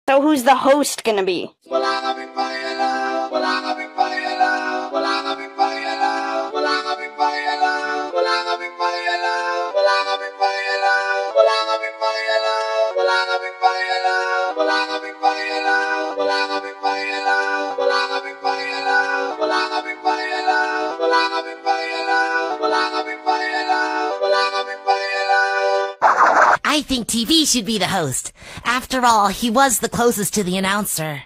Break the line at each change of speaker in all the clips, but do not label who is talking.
So who's the host gonna be?
Wala kaming pakialam, wala kaming pakialam, wala kaming pakialam, wala kaming pakialam, wala kaming pakialam, wala kaming pakialam, wala kaming pakialam, wala kaming pakialam, wala kaming pakialam, wala kaming pakialam, wala kaming pakialam, wala kaming pakialam, wala kaming pakialam, wala kaming pakialam, wala kaming pakialam.
I think TV should be the host. After all, he was the closest to the announcer.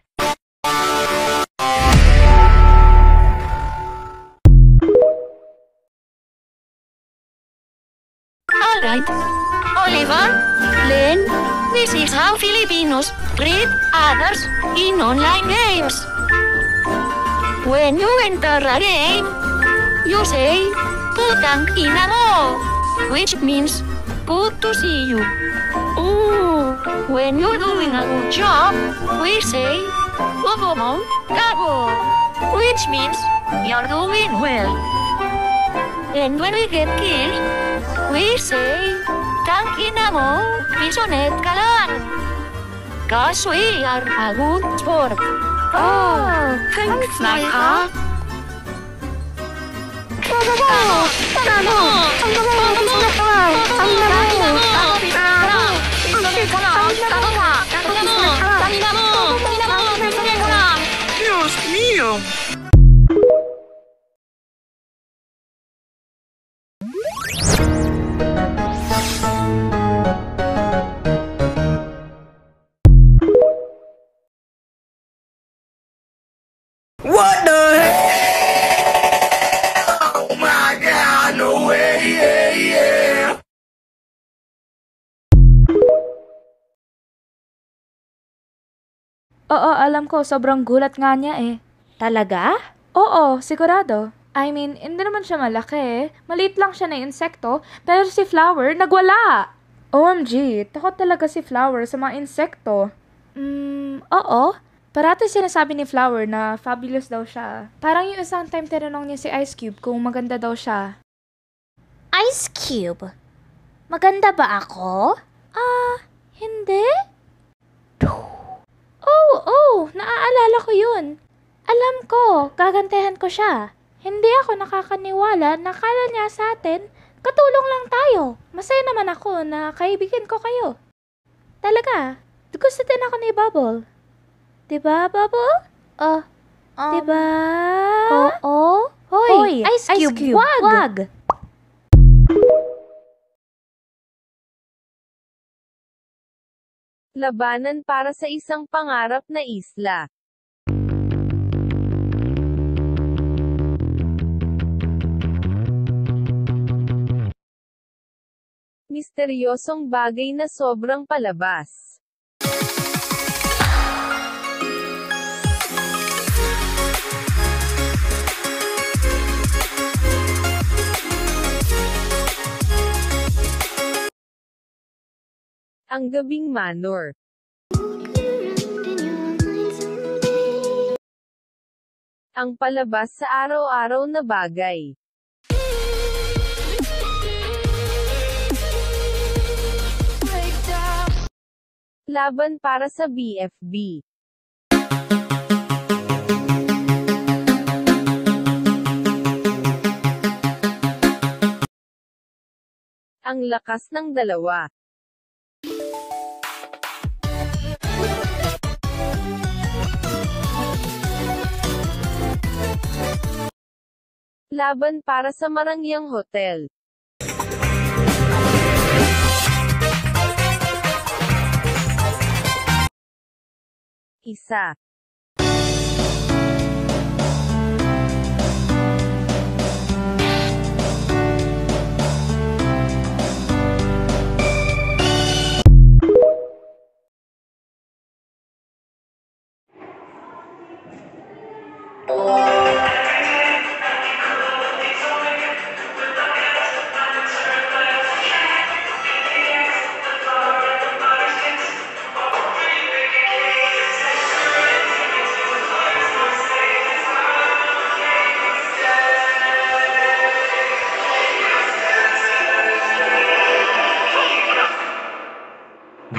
Alright. Oliver, Len, this is how Filipinos treat others in online games. When you enter a game, you say, "Putang ina mo," which means, "Good to see you." Ooh, when you're doing a good job, we say, "Bobo mo, gabo," which means, you're doing well. And when we get killed, we say, "Tangina mo, pisonet ka lang." Cause we are a good sport. Oh, thanks, Naka.
Dios mío!
What the hell? Oh my God, no way, yeah.
Oo, alam ko, sobrang gulat nga niya eh.
Talaga?
Oo, sigurado. I mean, hindi naman siya malaki eh. Maliit lang siya na insekto, pero si Flower, nagwala! OMG, takot talaga si Flower sa mga insekto. Oo. Parati sinasabi ni Flower na fabulous daw siya. Parang yung isang time tinanong niya si Ice Cube kung maganda daw siya.
Ice Cube? Maganda ba ako?
Hindi? Oh, naaalala ko yun. Alam ko, gagantihan ko siya. Hindi ako nakakaniwala na kala niya sa atin, katulong lang tayo. Masaya naman ako na kaibigan ko kayo. Talaga, gusto din ako ni Bubble. Diba, Bubble? Diba?
Oo.
Hoy,
Ice Cube, wag!
Labanan para sa isang pangarap na isla. Misteryosong bagay na sobrang palabas. Ang Gabing Manor. Ang palabas sa araw-araw na bagay. Laban para sa BFB. Ang lakas ng dalawa. Laban para sa Marangyang Hotel. Isa.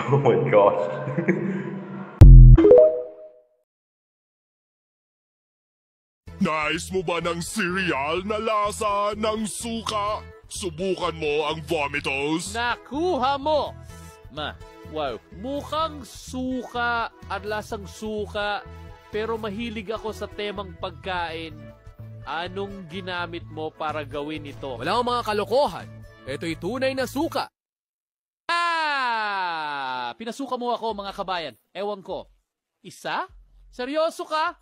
Oh my gosh. Nais mo ba ng cereal na lasa ng suka? Subukan mo ang Vomitos.
Nakuha mo! Wow, mukhang suka at lasang suka, pero mahilig ako sa temang pagkain. Anong ginamit mo para gawin ito?
Walang mga kalokohan. Ito'y tunay na suka.
Pinasuka mo ako, mga kabayan. Ewan ko. Isa? Seryoso ka?